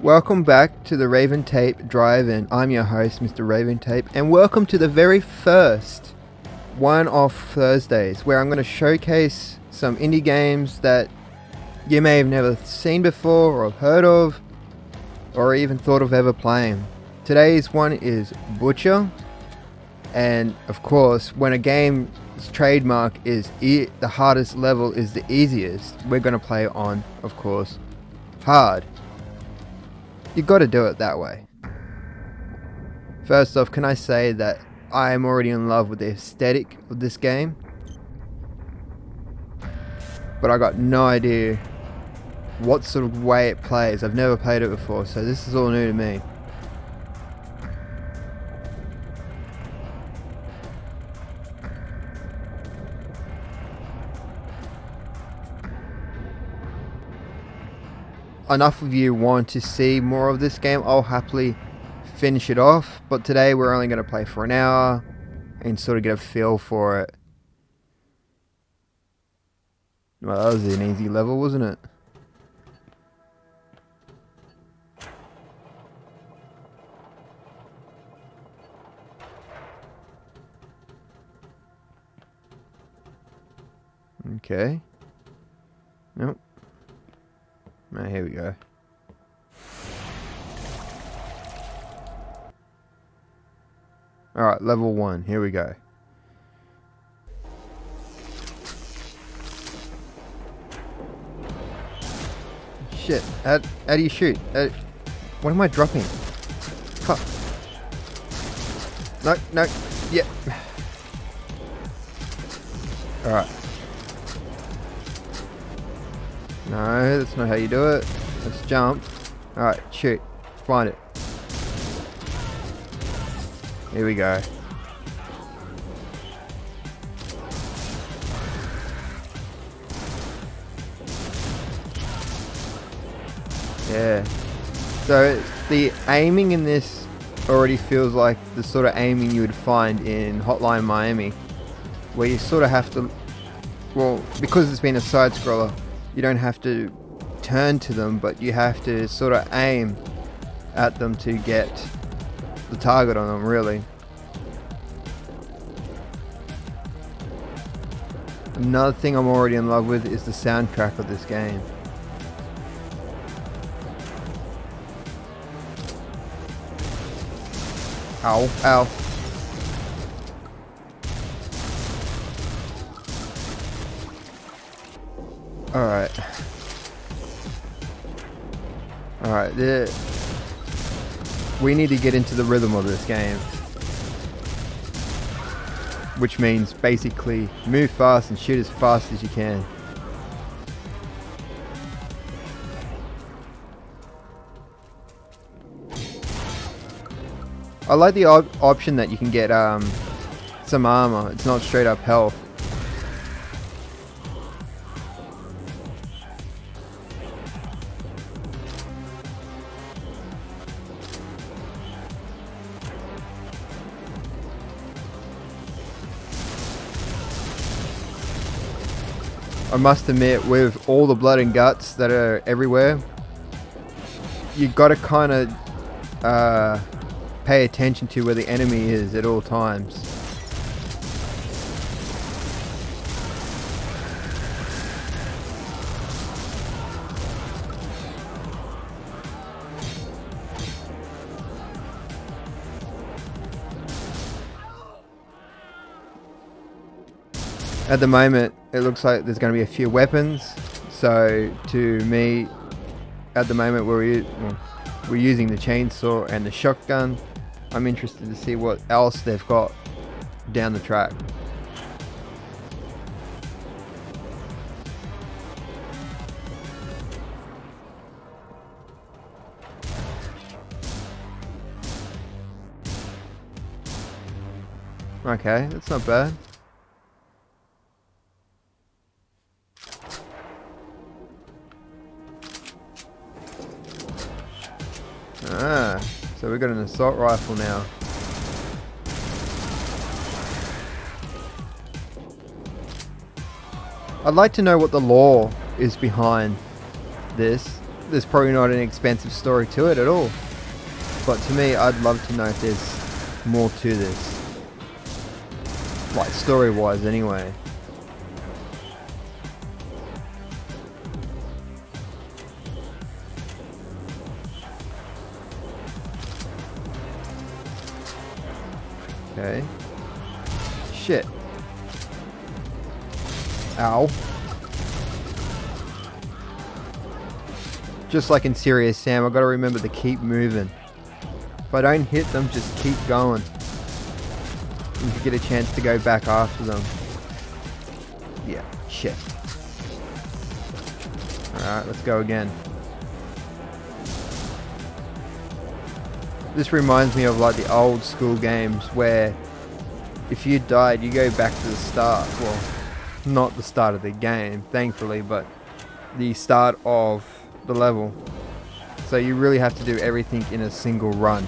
Welcome back to the Raventape Drive-in. I'm your host, Mr. Raventape, and welcome to the very first one of Thursdays, where I'm going to showcase some indie games that you may have never seen before, or heard of, or even thought of ever playing. Today's one is Butcher, and of course, when a game's trademark is the hardest level is the easiest, we're going to play on, of course, hard. You got to do it that way. First off, can I say that I am already in love with the aesthetic of this game, but I got no idea what sort of way it plays. I've never played it before, so this is all new to me. Enough of you want to see more of this game, I'll happily finish it off, but today we're only going to play for an hour and sort of get a feel for it. Well, that was an easy level, wasn't it? Okay. Nope. Oh, here we go. Alright, level 1. Here we go. Shit. How do you shoot? What am I dropping? Fuck. No. Yeah. Alright. No, that's not how you do it. Let's jump. Alright, shoot. Find it. Here we go. Yeah. So the aiming in this already feels like the sort of aiming you would find in Hotline Miami, where you sort of have to, well, because it's been a side scroller, you don't have to turn to them, but you have to sort of aim at them to get the target on them, really. Another thing I'm already in love with is the soundtrack of this game. Ow, ow. Alright, we need to get into the rhythm of this game, which means basically move fast and shoot as fast as you can. I like the option that you can get some armor. It's not straight up health. I must admit, with all the blood and guts that are everywhere, you gotta kind of pay attention to where the enemy is at all times. At the moment, it looks like there's going to be a few weapons. So, to me, at the moment, we're using the chainsaw and the shotgun. I'm interested to see what else they've got down the track. Okay, that's not bad. So we got an assault rifle now. I'd like to know what the lore is behind this. there's probably not an expensive story to it at all. But to me, I'd love to know if there's more to this. Like, story-wise anyway. Okay. Shit. Ow. Just like in Serious Sam, I've got to remember to keep moving. If I don't hit them, just keep going. You can get a chance to go back after them. Yeah, shit. Alright, let's go again. This reminds me of like the old school games where if you died, you go back to the start. Well, not the start of the game, thankfully, but the start of the level. So you really have to do everything in a single run.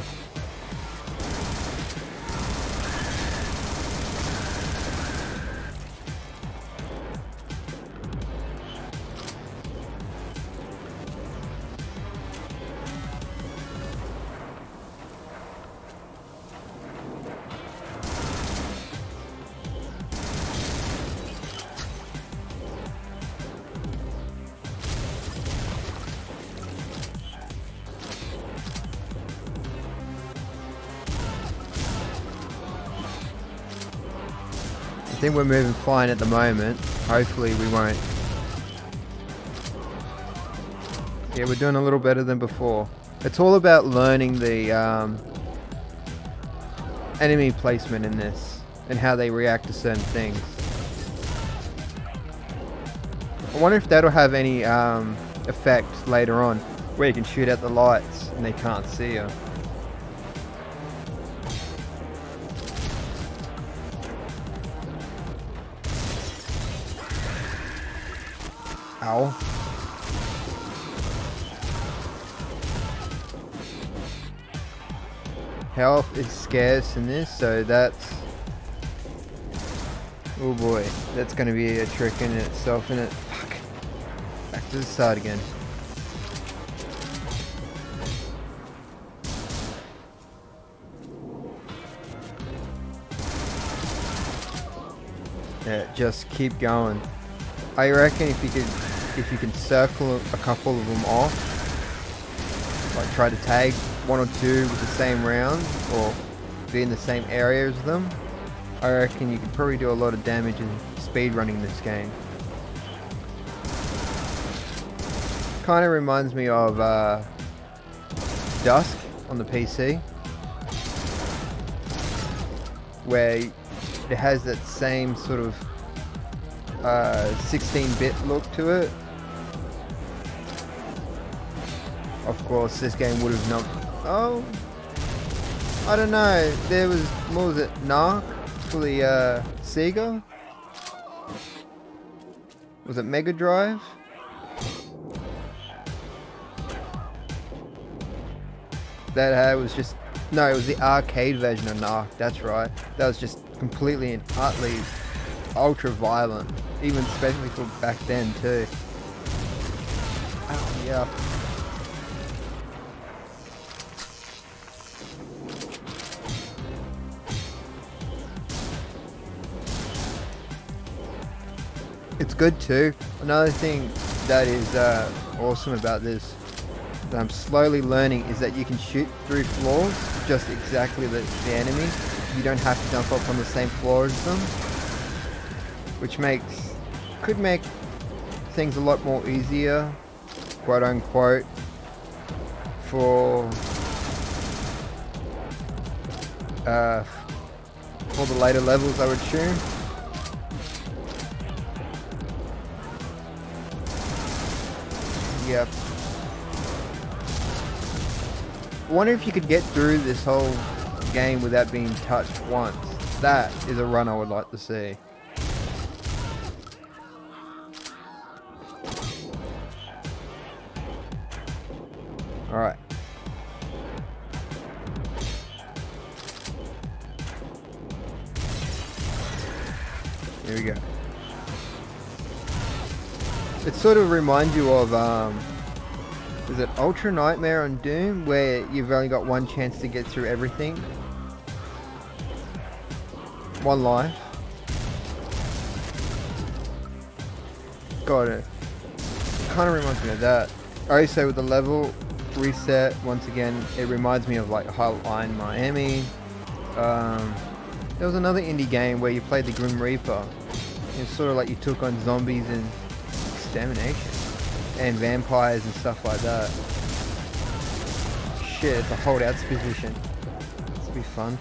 I think we're moving fine at the moment. Hopefully we won't. Yeah, we're doing a little better than before. It's all about learning the enemy placement in this and how they react to certain things. I wonder if that'll have any effect later on where you can shoot at the lights and they can't see you. Ow. Health is scarce in this, so that's... Oh boy, that's going to be a trick in itself, isn't it? Fuck. Back to the start again. Yeah, just keep going. I reckon if you can circle a couple of them off, like try to tag one or two with the same round or be in the same area as them, I reckon you could probably do a lot of damage in speedrunning this game. Kind of reminds me of Dusk on the PC, where it has that same sort of 16-bit look to it. Of course, this game would have not... Oh, I don't know. There was, what was it, Narc for the Sega? Was it Mega Drive? That was just... No, it was the arcade version of Narc, that's right. That was just completely and utterly ultra violent. Even especially for back then too. Oh, yeah. It's good too. Another thing that is awesome about this that I'm slowly learning is that you can shoot through floors just exactly the enemy. You don't have to jump up on the same floor as them, which could make things a lot more easier, quote unquote, for the later levels, I would assume. Yep. I wonder if you could get through this whole game without being touched once. That is a run I would like to see. Alright. Here we go. It sort of reminds you of Is it Ultra Nightmare on Doom, where you've only got one chance to get through everything? One life. God, it kind of reminds me of that. Also with the level reset, once again, it reminds me of like Hotline Miami. There was another indie game where you played the Grim Reaper. It's sort of like you took on zombies and extermination and vampires and stuff like that. Shit, it's a holdouts position. This will be fun.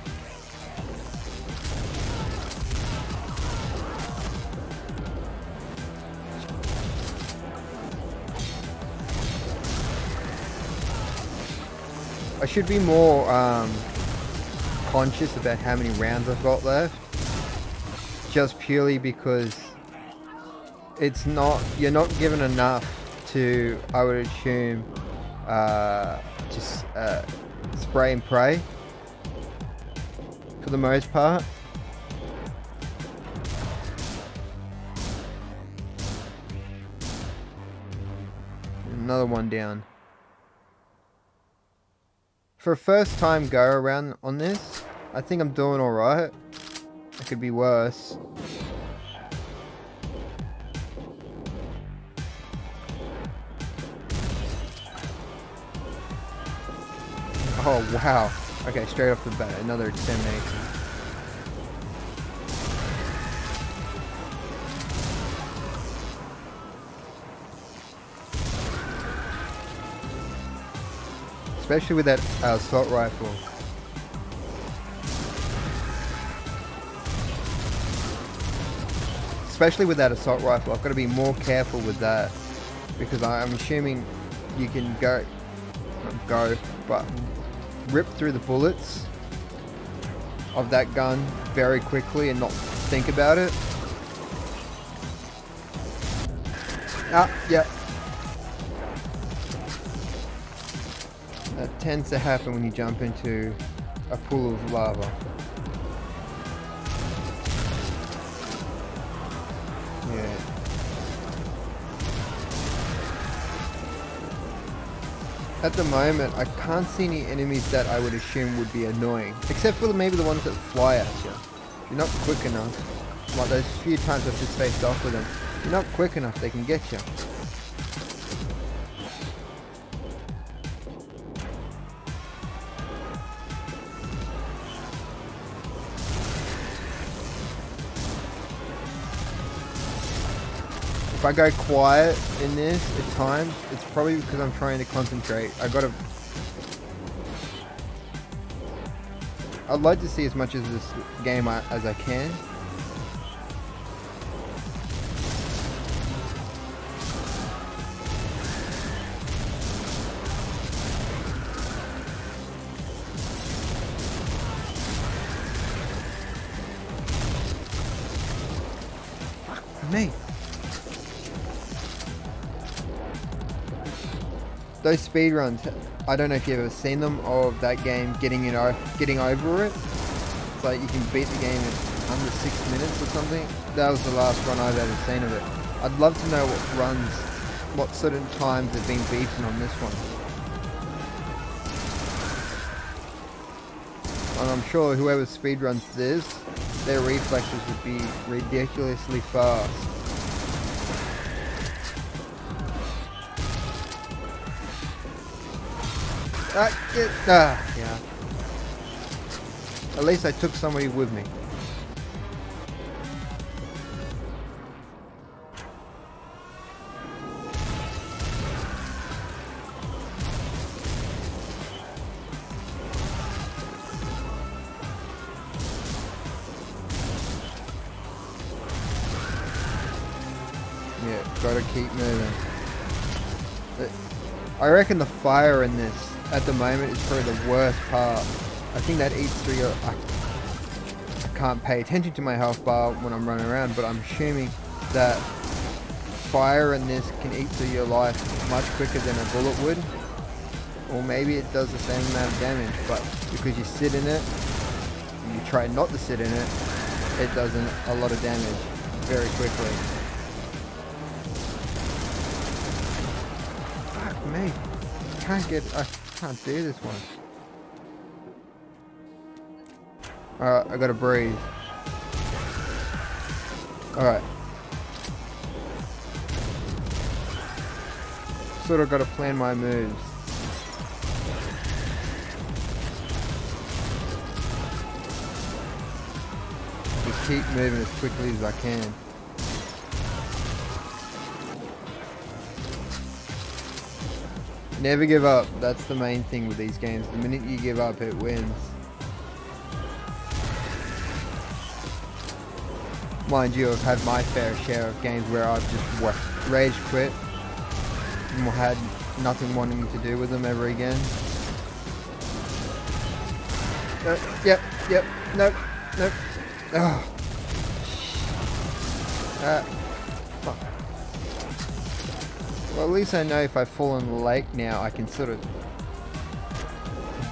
I should be more conscious about how many rounds I've got left, just purely because you're not given enough to, I would assume, just spray and pray for the most part. Another one down. For a first time go around on this, I think I'm doing alright. It could be worse. Oh wow. Okay, straight off the bat, another extermination. Especially with that assault rifle. Especially with that assault rifle, I've got to be more careful with that, because I'm assuming you can not go, but rip through the bullets of that gun very quickly and not think about it. Ah, yeah. That tends to happen when you jump into a pool of lava. Yeah. At the moment, I can't see any enemies that I would assume would be annoying. Except for maybe the ones that fly at you. If you're not quick enough, like those few times I've just faced off with them, if you're not quick enough, they can get you. If I go quiet in this at times, it's probably because I'm trying to concentrate. I'd like to see as much of this game as I can. Fuck me. Those speedruns, I don't know if you've ever seen them, of that game getting over it. It's like you can beat the game in under 6 minutes or something. That was the last run I've ever seen of it. I'd love to know what certain times have been beaten on this one. And I'm sure whoever speedruns this, their reflexes would be ridiculously fast. Yeah. At least I took somebody with me. Yeah, gotta keep moving. I reckon the fire in this at the moment is probably the worst part. I think that eats through your... I can't pay attention to my health bar when I'm running around, but I'm assuming that fire in this can eat through your life much quicker than a bullet would. Or maybe it does the same amount of damage, but because you sit in it, you try not to sit in it, it does a lot of damage very quickly. Fuck me. I can't do this one. Alright, I gotta breathe. Alright. Sort of gotta plan my moves. Just keep moving as quickly as I can. Never give up. That's the main thing with these games. The minute you give up, it wins. Mind you, I've had my fair share of games where I've just rage quit and had nothing wanting to do with them ever again. Yep, nope. Oh. Fuck. Well, at least I know if I fall in the lake now, I can sort of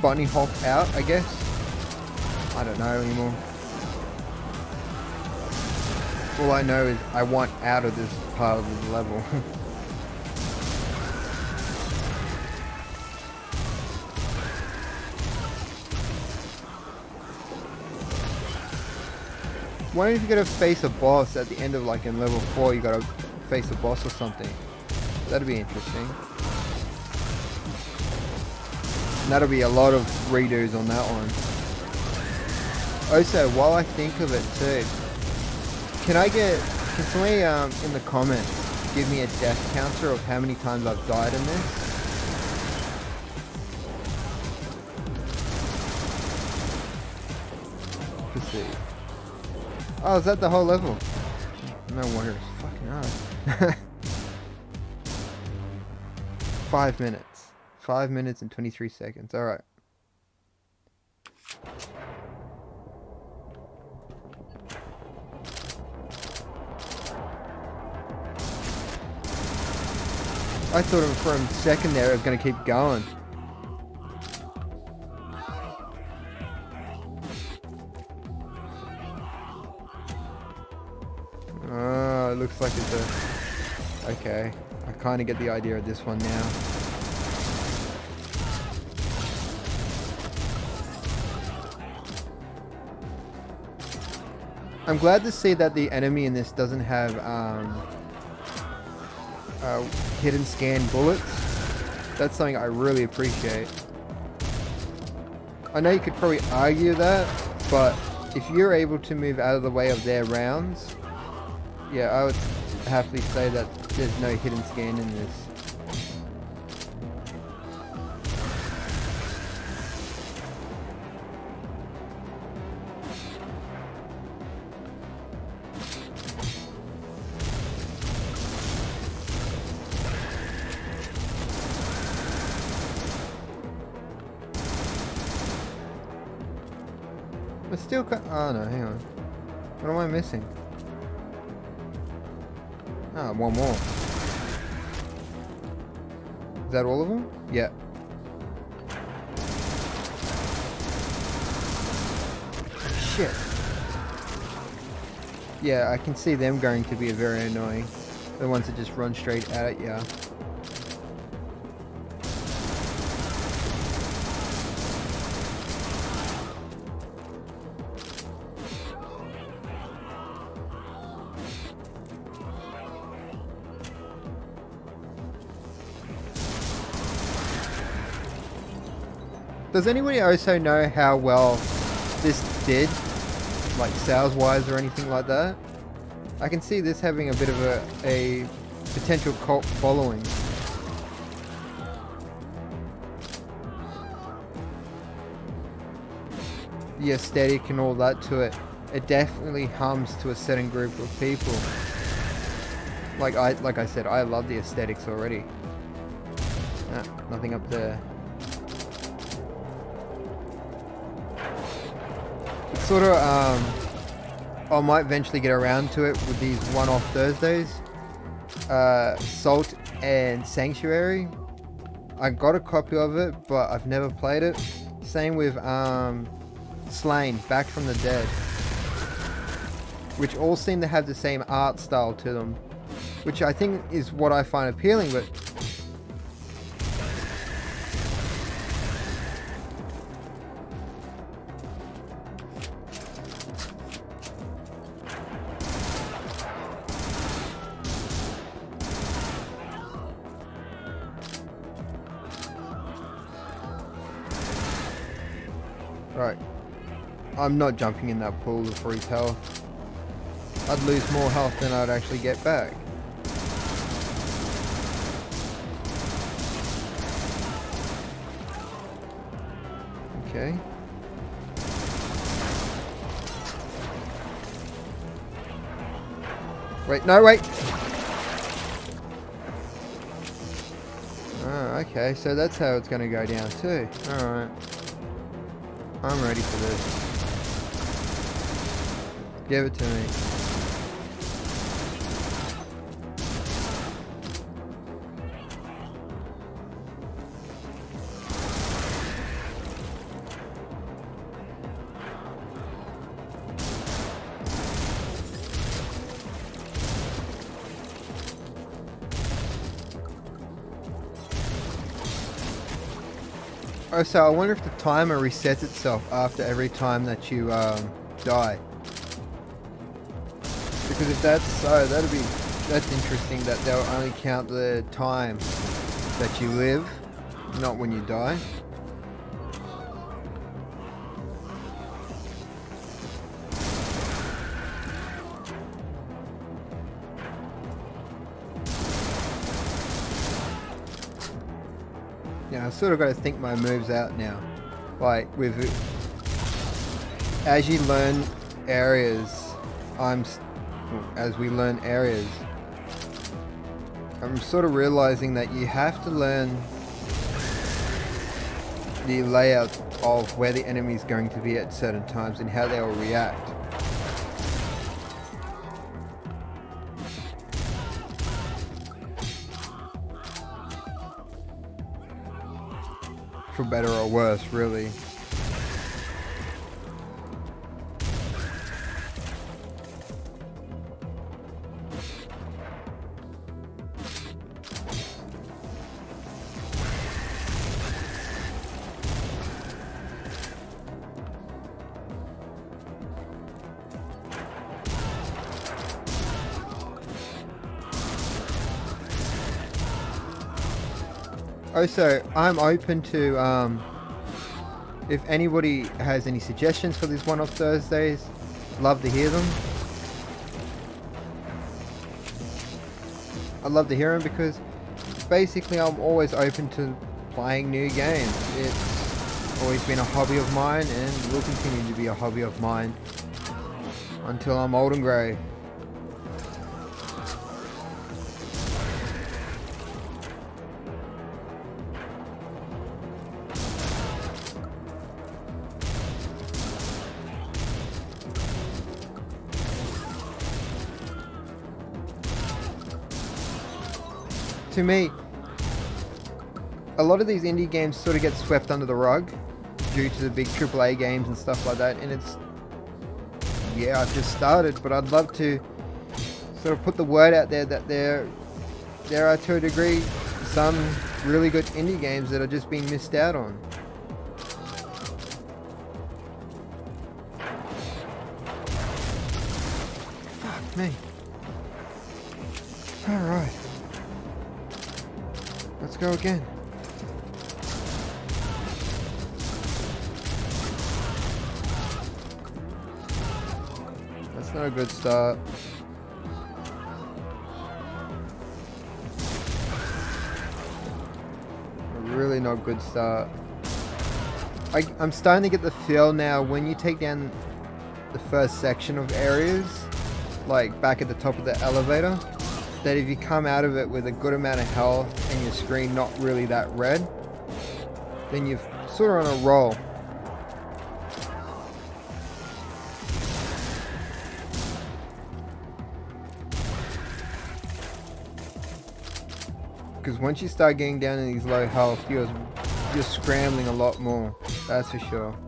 bunny hop out, I guess. I don't know anymore. All I know is I want out of this part of the level. Why don't you gotta face a boss at the end of like in level 4, you gotta face a boss or something. That'd be interesting. And that'll be a lot of redos on that one. Also, while I think of it too, can somebody in the comments give me a death counter of how many times I've died in this? Let's see. Oh, is that the whole level? No wonder it's fucking hard. 5 minutes. 5 minutes and 23 seconds. Alright. I thought for a second there it was going to keep going. Oh, it looks like it's a... Okay. I kind of get the idea of this one now. I'm glad to see that the enemy in this doesn't have hidden scan bullets. That's something I really appreciate. I know you could probably argue that, but if you're able to move out of the way of their rounds, yeah, I would happily say that there's no hidden scan in this. But still, oh no, hang on. What am I missing? Ah, one more. Is that all of them? Yeah. Shit. Yeah, I can see them going to be very annoying. The ones that just run straight at you. Does anybody also know how well this did? Like sales wise or anything like that? I can see this having a bit of a potential cult following. The aesthetic and all that to it. It definitely hums to a certain group of people. Like I said, I love the aesthetics already. Ah, nothing up there. Sort of, I might eventually get around to it with these one-off Thursdays. Salt and Sanctuary. I got a copy of it, but I've never played it. Same with Slain, Back from the Dead. Which all seem to have the same art style to them. Which I think is what I find appealing, but... Right. I'm not jumping in that pool to freeze health. I'd lose more health than I'd actually get back. Okay. Wait, no, wait! Oh, okay, so that's how it's gonna go down too. Alright. I'm ready for this. Give it to me. Oh, so I wonder if the timer resets itself after every time that you die. Because if that's so, that's interesting that they'll only count the time that you live, not when you die. Yeah, I've sort of got to think my moves out now. Like as you learn areas, as we learn areas, I'm sort of realizing that you have to learn the layout of where the enemy is going to be at certain times and how they will react. For better or worse, really. Also, I'm open to, if anybody has any suggestions for these one-off Thursdays, love to hear them. I'd love to hear them because basically I'm always open to playing new games. It's always been a hobby of mine and will continue to be a hobby of mine until I'm old and grey. To me, a lot of these indie games sort of get swept under the rug due to the big AAA games and stuff like that, and it's, yeah, I've just started, but I'd love to sort of put the word out there that there are, to a degree, some really good indie games that are just being missed out on. Fuck me. Alright. Let's go again. That's not a good start. A really not good start. I'm starting to get the feel now when you take down the first section of areas, like back at the top of the elevator, that if you come out of it with a good amount of health and your screen not really that red, then you're sort of on a roll. Because once you start getting down in these low health, you're scrambling a lot more, that's for sure.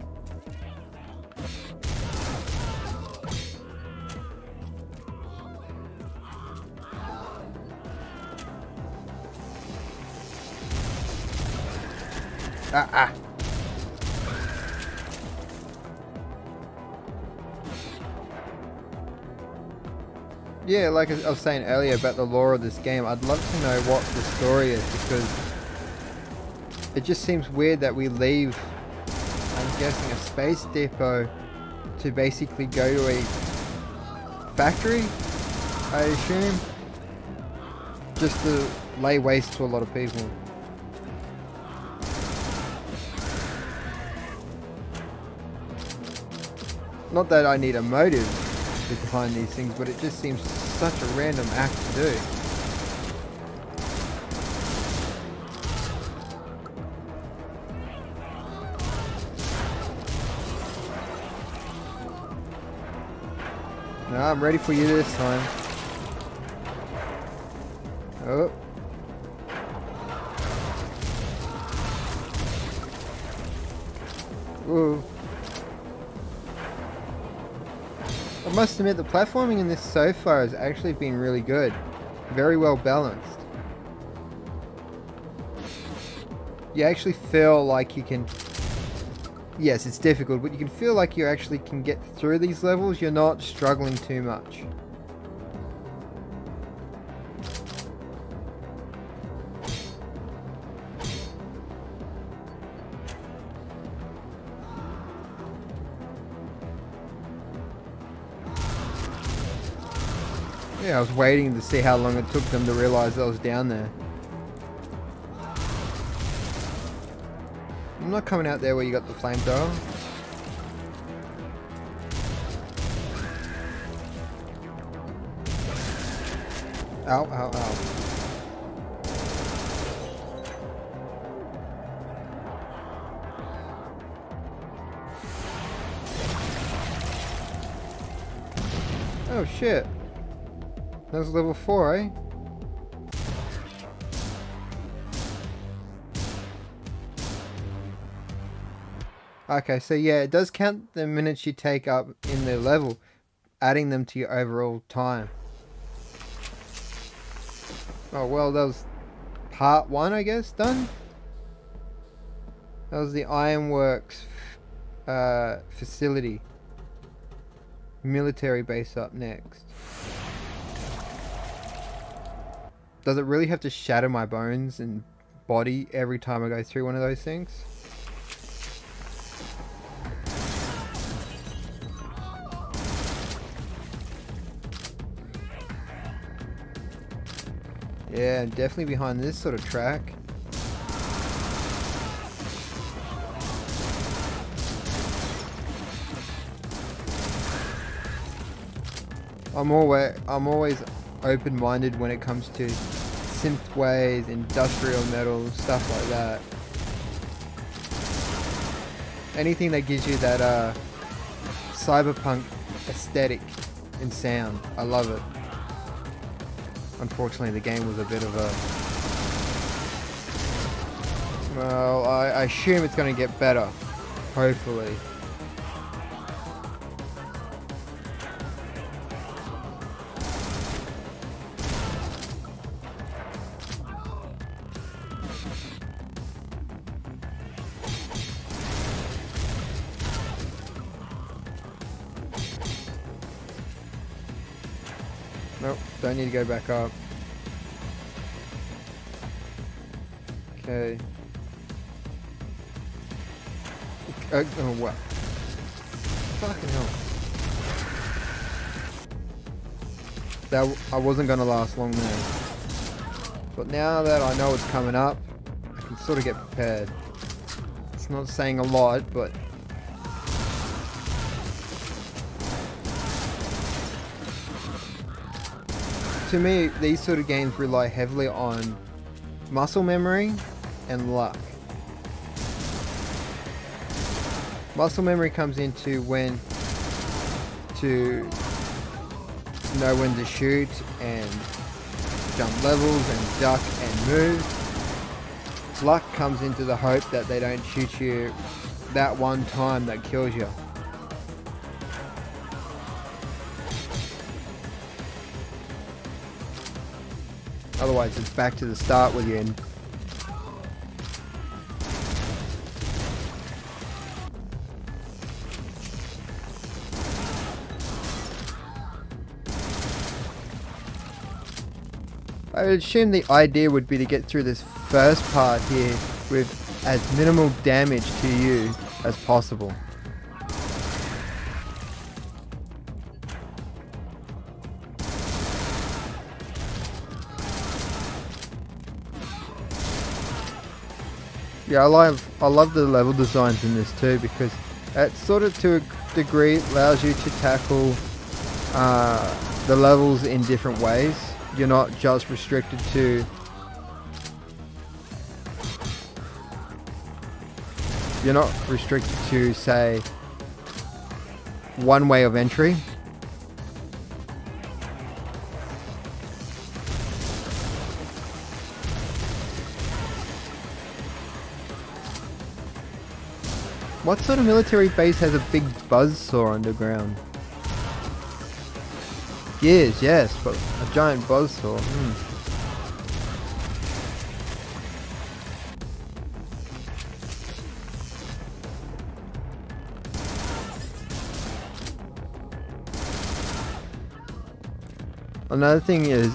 Yeah, like I was saying earlier about the lore of this game, I'd love to know what the story is, because it just seems weird that we leave and guessing, a space depot to basically go to a factory, I assume, just to lay waste to a lot of people. Not that I need a motive behind these things, but it just seems such a random act to do. No, I'm ready for you this time. Oh. Ooh. I must admit, the platforming in this so far has actually been really good. Very well balanced. You actually feel like you can... Yes, it's difficult, but you can feel like you actually can get through these levels. You're not struggling too much. Yeah, I was waiting to see how long it took them to realize I was down there. I'm not coming out there where you got the flamethrower. Ow, ow, ow. Oh shit. That was level 4, eh? Okay, so yeah, it does count the minutes you take up in the level, adding them to your overall time. Oh well, that was part 1, I guess, done? That was the Ironworks facility. Military base up next. Does it really have to shatter my bones and body every time I go through one of those things? Yeah, I'm definitely behind this sort of track. I'm always open-minded when it comes to synthwaves, industrial metal, stuff like that. Anything that gives you that cyberpunk aesthetic and sound. I love it. Unfortunately, the game was a bit of a... Well, I assume it's going to get better. Hopefully. Nope, don't need to go back up. Okay. Oh, what? Fucking hell. That I wasn't gonna last long there. But now that I know it's coming up, I can sort of get prepared. It's not saying a lot, but... To me, these sort of games rely heavily on muscle memory and luck. Muscle memory comes into when to know when to shoot and jump levels and duck and move. Luck comes into the hope that they don't shoot you that one time that kills you. Otherwise, it's back to the start with you. And I would assume the idea would be to get through this first part here with as minimal damage to you as possible. Yeah, I love the level designs in this too, because it sort of to a degree allows you to tackle the levels in different ways. You're not just restricted to say one way of entry. What sort of military base has a big buzzsaw underground? Gears, yes, but a giant buzzsaw. Another thing is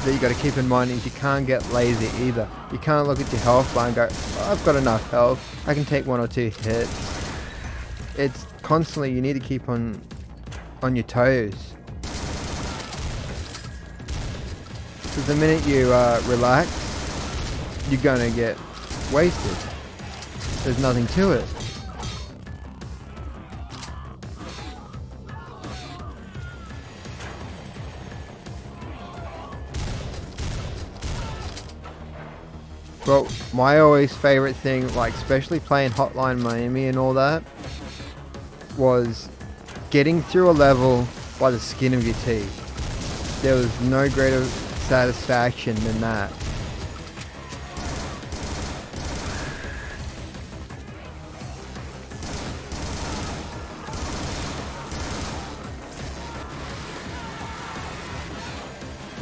that you got to keep in mind is you can't get lazy either. You can't look at your health bar and go, oh, I've got enough health, I can take 1 or 2 hits. It's constantly, you need to keep on your toes. Because the minute you relax, you're gonna get wasted. There's nothing to it. Well, my always favorite thing, like especially playing Hotline Miami and all that, was getting through a level by the skin of your teeth. There was no greater satisfaction than that.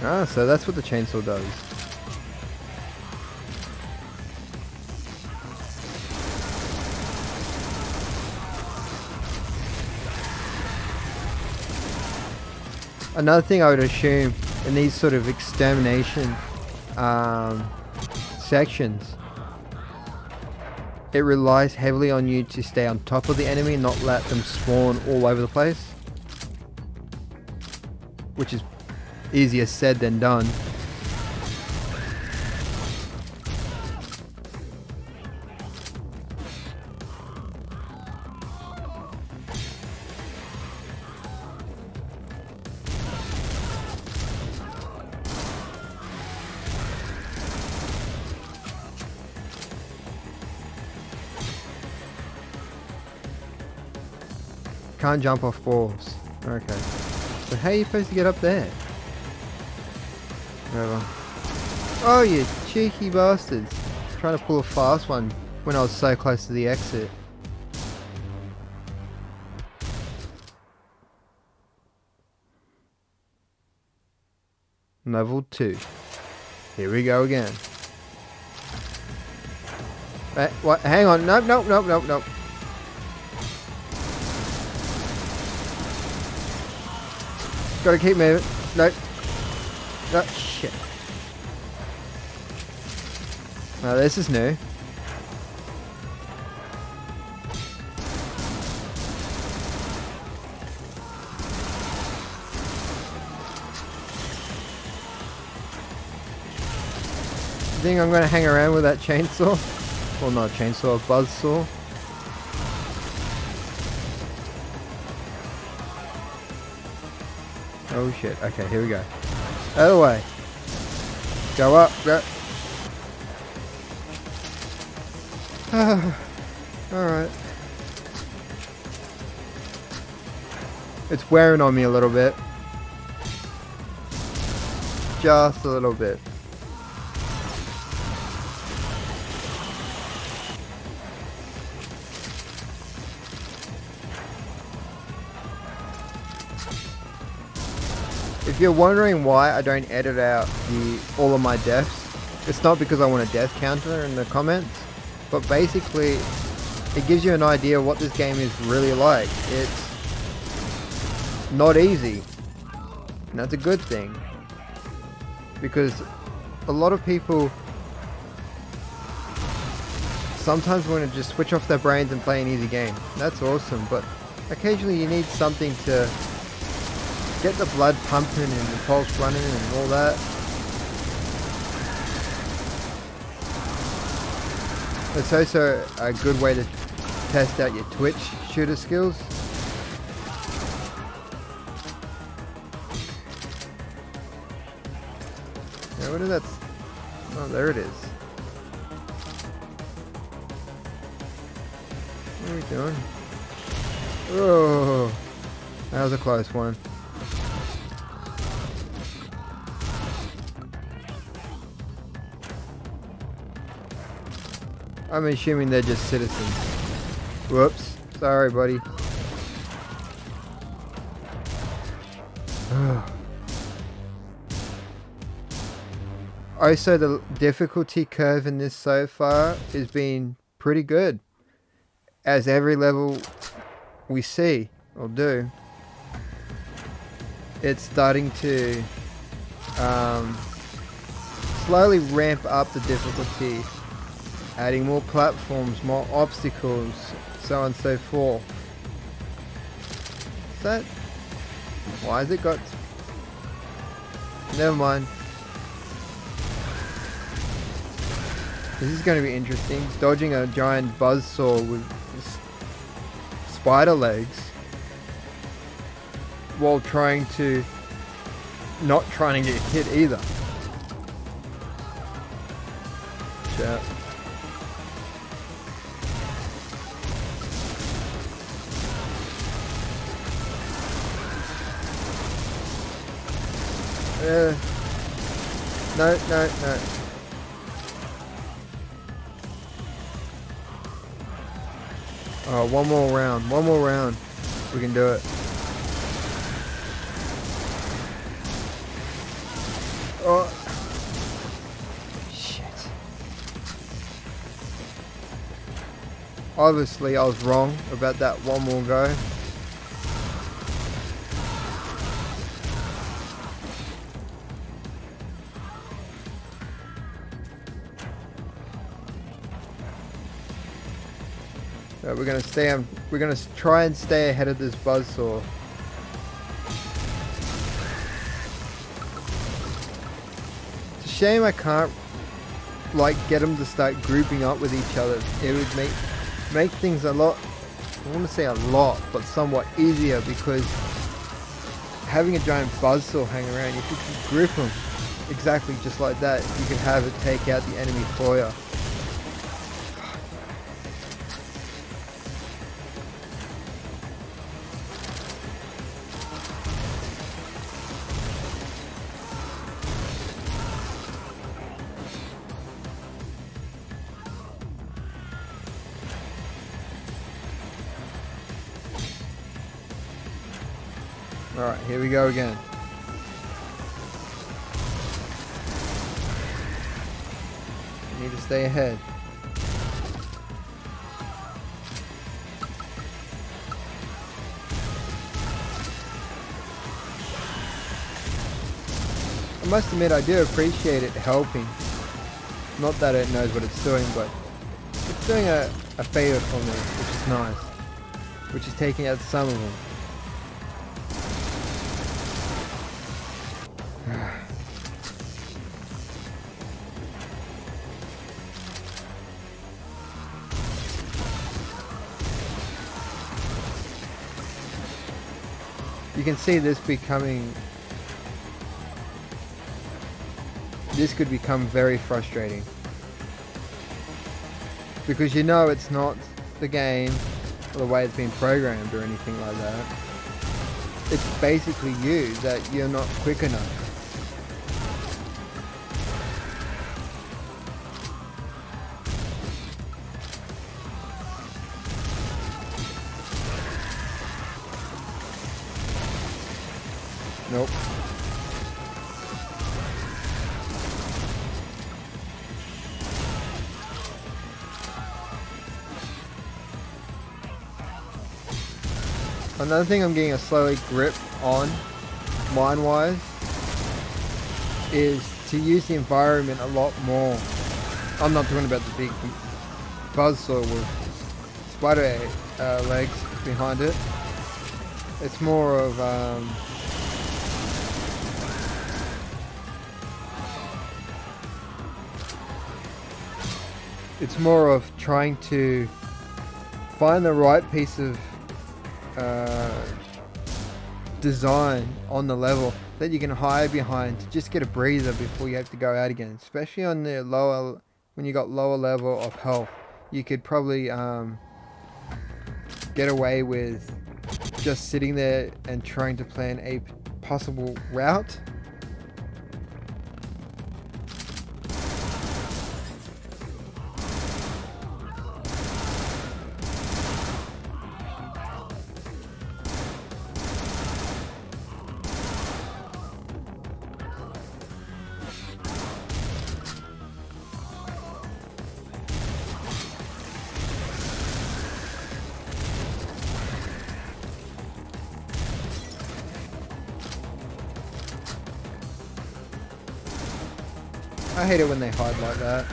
Ah, so that's what the chainsaw does. Another thing I would assume in these sort of extermination sections, it relies heavily on you to stay on top of the enemy and not let them spawn all over the place, which is easier said than done. Can't jump off walls. Okay. So how are you supposed to get up there? Whatever. Oh, you cheeky bastards. Trying to pull a fast one when I was so close to the exit. Level 2. Here we go again. What? Hang on. Nope, nope, nope, nope, nope. Gotta keep moving. Nope. Oh, shit. Now this is new. I think I'm gonna hang around with that chainsaw. Well, not a chainsaw, a buzzsaw. Oh shit, okay, here we go. Out of the way. Go up, go. Alright. It's wearing on me a little bit. Just a little bit. If you're wondering why I don't edit out all of my deaths, it's not because I want a death counter in the comments, but basically it gives you an idea of what this game is really like. It's not easy, and that's a good thing, because a lot of people sometimes we want to just switch off their brains and play an easy game. That's awesome, but occasionally you need something to get the blood pumping and the pulse running and all that. It's also a good way to test out your Twitch shooter skills. Yeah, what is that? Oh, there it is. What are we doing? Oh, that was a close one. I'm assuming they're just citizens. Whoops. Sorry, buddy. Also, the difficulty curve in this so far has been pretty good. As every level we see, or do, it's starting to slowly ramp up the difficulty. Adding more platforms, more obstacles, so on and so forth. Is that... Why has it got... Never mind. This is going to be interesting. Dodging a giant buzzsaw with spider legs while trying to... not trying to get hit either. Shit. No. Oh, one more round. We can do it. Oh. Shit. Obviously, I was wrong about that one more go. So we're gonna try and stay ahead of this buzzsaw. It's a shame I can't like get them to start grouping up with each other. It would make things a lot, I want to say a lot, but somewhat easier, because having a giant buzzsaw hang around, if you can group them exactly just like that, you can have it take out the enemy for you. Alright, here we go again. I need to stay ahead. I must admit, I do appreciate it helping. Not that it knows what it's doing, but it's doing a favor for me, which is nice. Which is taking out some of them. You can see this could become very frustrating, because you know it's not the game or the way it's been programmed or anything like that. It's basically you, that you're not quick enough. Nope. Another thing I'm getting a slow grip on, mind-wise, is to use the environment a lot more. I'm not talking about the big buzzsaw with spider legs behind it. It's more of trying to find the right piece of design on the level that you can hide behind to just get a breather before you have to go out again, especially on the lower, when you got lower level of health. You could probably get away with just sitting there and trying to plan a possible route. I hate it when they hide like that.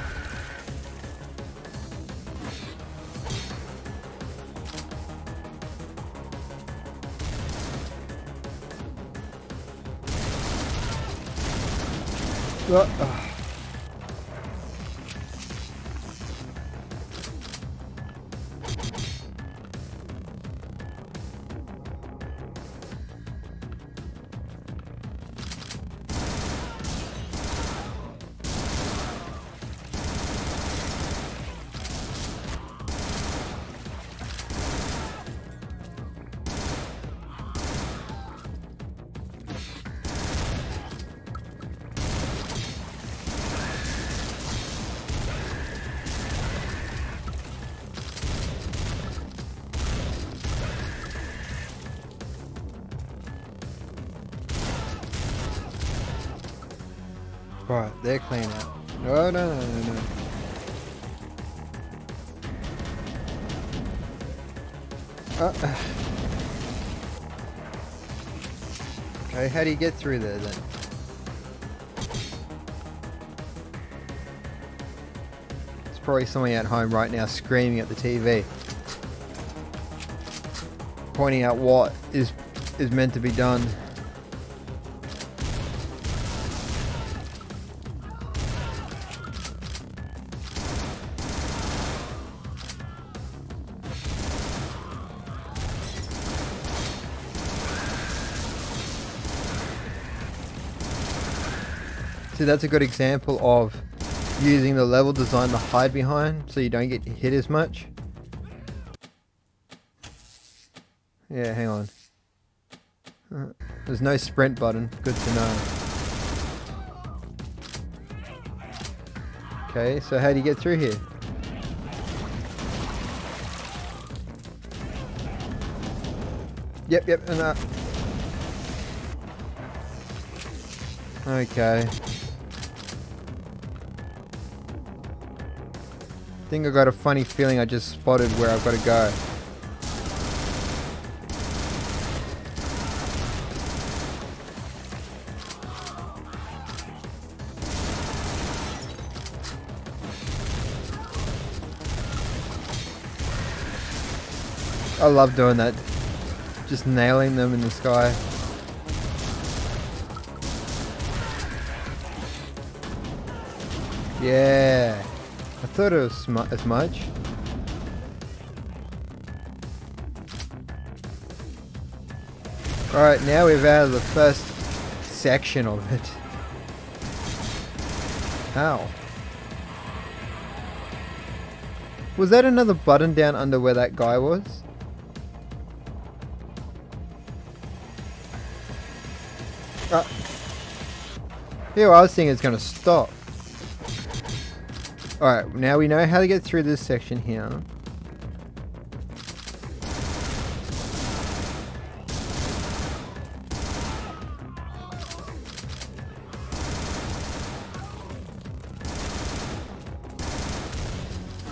Oh. Right, they're clean out. No. Okay, how do you get through there then? It's probably somebody at home right now screaming at the TV, pointing out what is meant to be done. See, that's a good example of using the level design to hide behind so you don't get hit as much. Yeah, hang on. There's no sprint button. Good to know. Okay, so how do you get through here? Yep, and that. Okay. I think I got a funny feeling I just spotted where I've got to go. I love doing that. Just nailing them in the sky. Yeah. I thought it was as much. Alright, now we've added the first section of it. Ow. Was that another button down under where that guy was? Here, I was thinking it's going to stop. Alright, now we know how to get through this section here.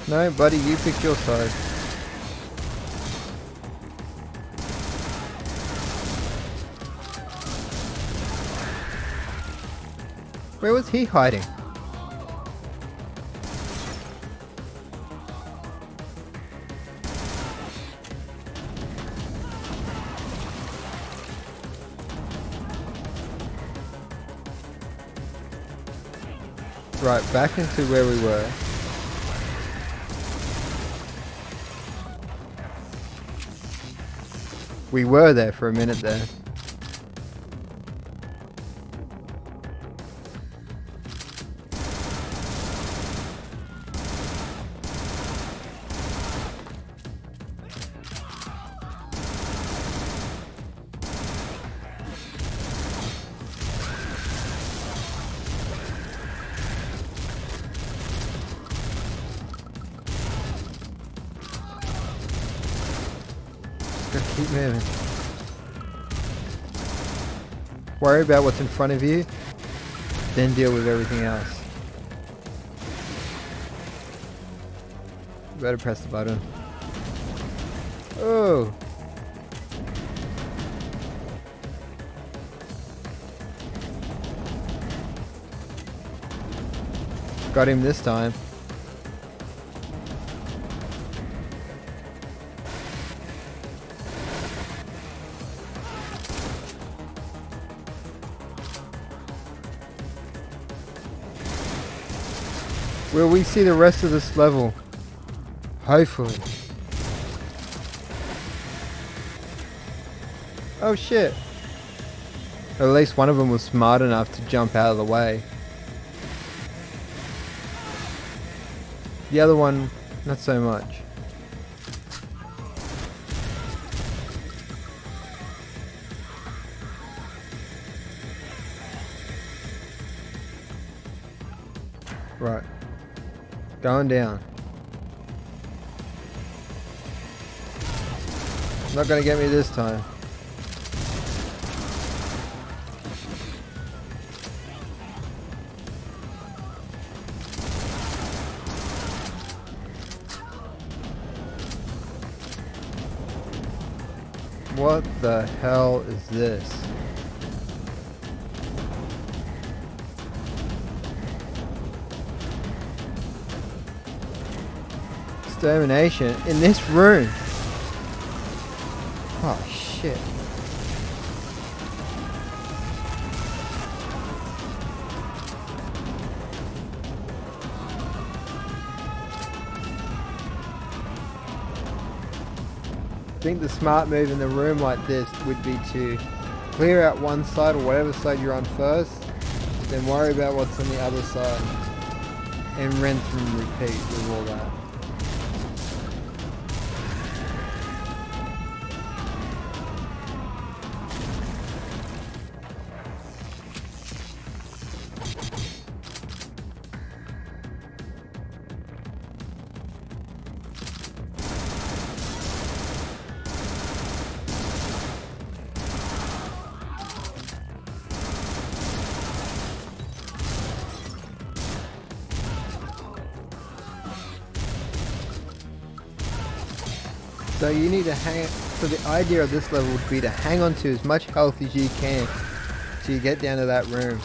No, buddy, you picked your side. Where was he hiding? Right, back into where we were. We were there for a minute there. Gotta keep moving. Worry about what's in front of you, then deal with everything else. Better press the button. Oh! Got him this time. Will we see the rest of this level? Hopefully. Oh shit. At least one of them was smart enough to jump out of the way. The other one, not so much. Right. Going down. Not gonna get me this time. What the hell is this? Extermination in this room. Oh shit. I think the smart move in a room like this would be to clear out one side or whatever side you're on first, then worry about what's on the other side and rinse and repeat with all that. So you need to so the idea of this level would be to hang on to as much health as you can till you get down to that room.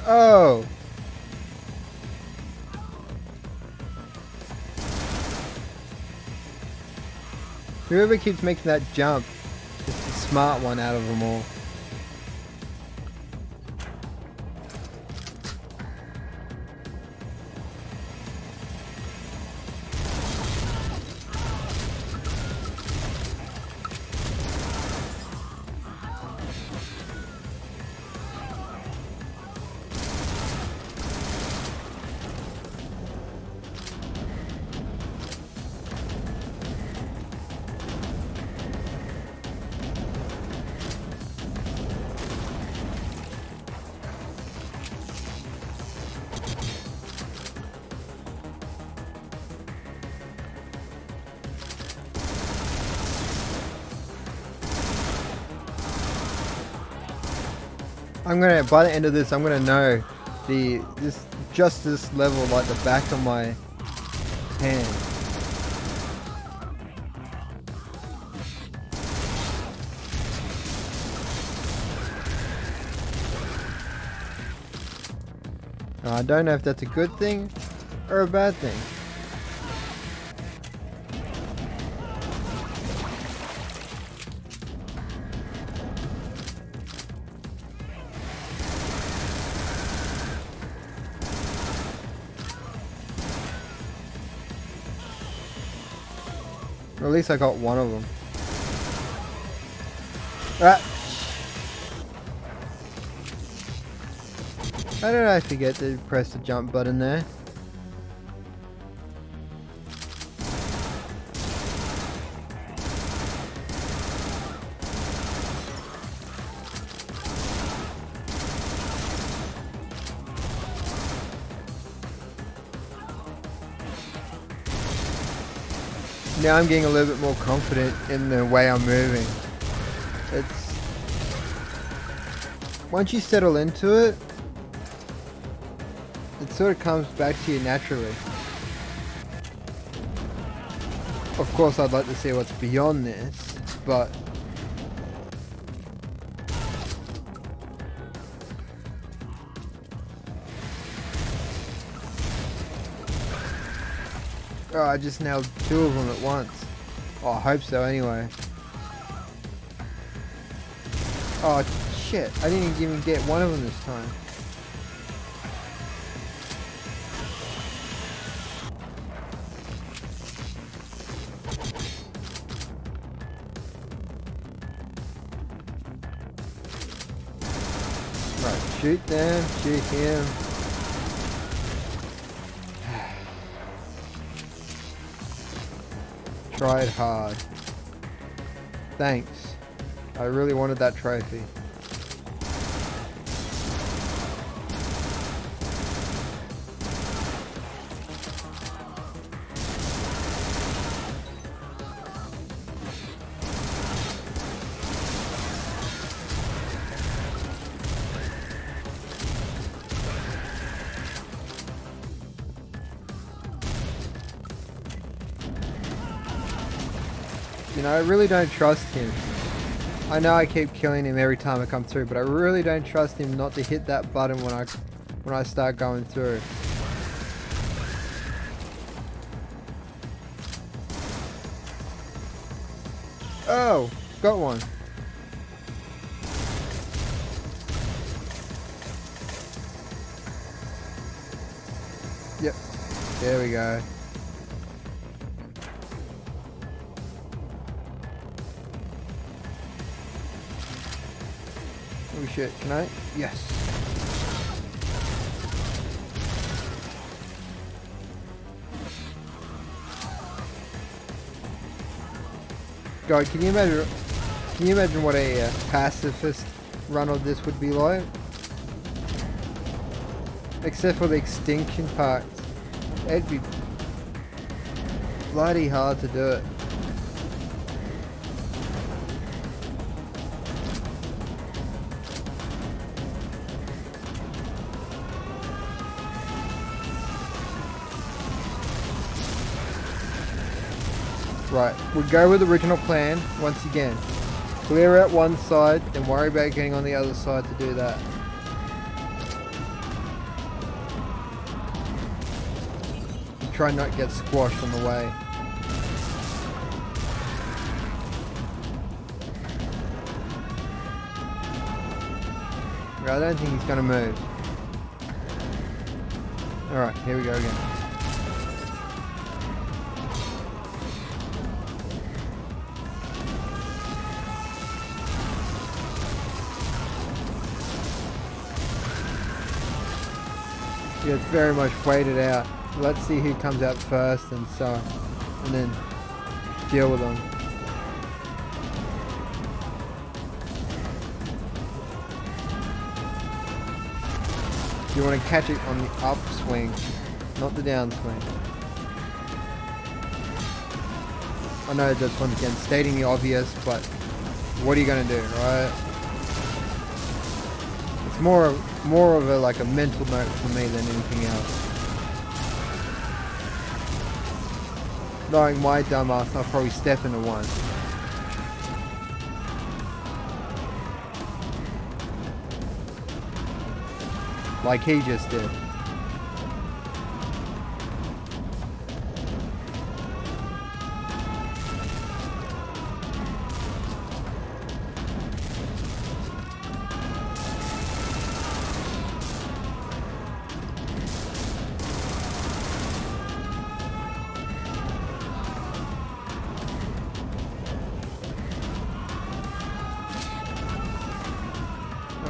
Oh! Whoever keeps making that jump is the smart one out of them all. By the end of this, I'm gonna know this level like the back of my hand. I don't know if that's a good thing or a bad thing. Or at least I got one of them. Ah. How did I forget to press the jump button there? Now I'm getting a little bit more confident in the way I'm moving. It's once you settle into it, it sort of comes back to you naturally. Of course, I'd like to see what's beyond this, but oh, I just nailed 2 of them at once. Oh, I hope so anyway. Oh shit, I didn't even get one of them this time. Right, shoot them, shoot him. Tried hard. Thanks. I really wanted that trophy. You know, I really don't trust him. I know I keep killing him every time I come through, but I really don't trust him not to hit that button when I start going through. Oh, got one. Yep, there we go. Oh shit, can I? Yes. God, can you imagine what a pacifist run of this would be like? Except for the extinction parts. It'd be bloody hard to do it. Right, we'll go with the original plan once again. Clear out one side, then worry about getting on the other side to do that. And try not to get squashed on the way. I don't think he's gonna move. Alright, here we go again. Yeah, it's very much weighted out. Let's see who comes out first and so on. And then deal with them. You want to catch it on the upswing, not the downswing. I know that's once again stating the obvious, but what are you going to do, right? It's more more of a like a mental note for me than anything else. Knowing my dumbass, I'll probably step into one. Like he just did.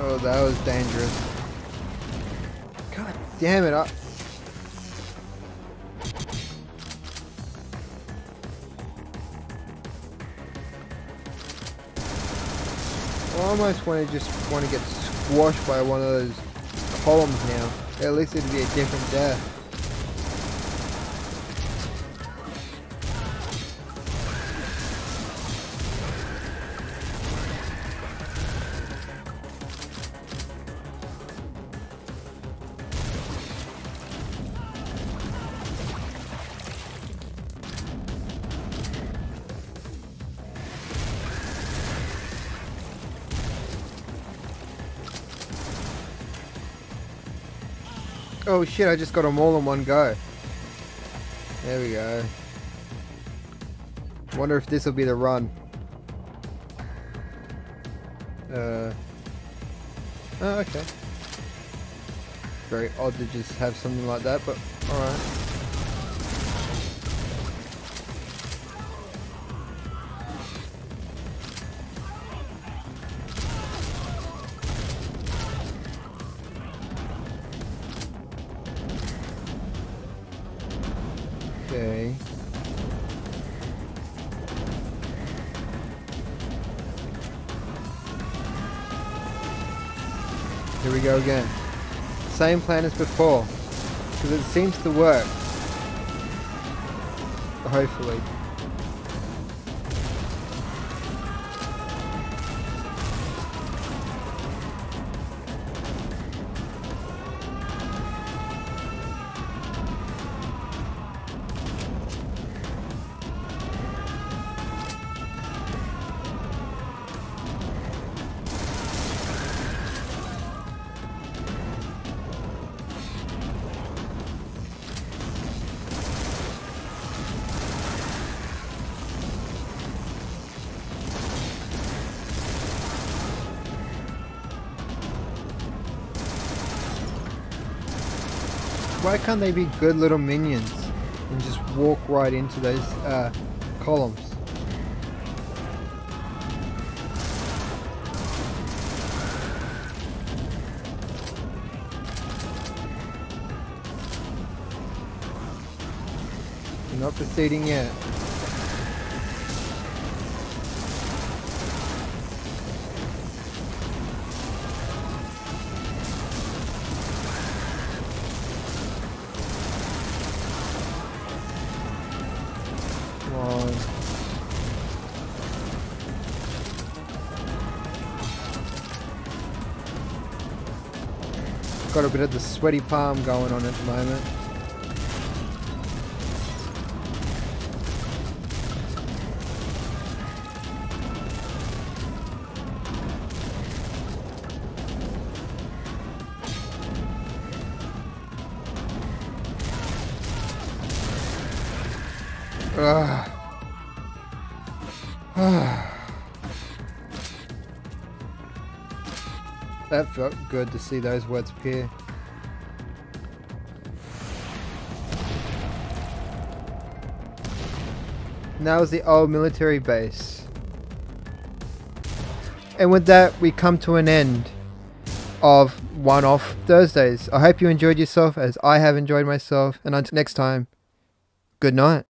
Oh, that was dangerous. God damn it. I almost want to get squashed by one of those columns now. At least it'd be a different death. Oh shit, I just got them all in one go. There we go. Wonder if this will be the run. Oh, okay. Very odd to just have something like that, but alright. Okay. Here we go again. Same plan as before, because it seems to work. Hopefully. Why can't they be good little minions and just walk right into those columns? We're not proceeding yet. Got a bit of the sweaty palm going on at the moment. That felt good to see those words appear. Now is the old military base. And with that, we come to an end of one-off Thursdays. I hope you enjoyed yourself as I have enjoyed myself. And until next time, good night.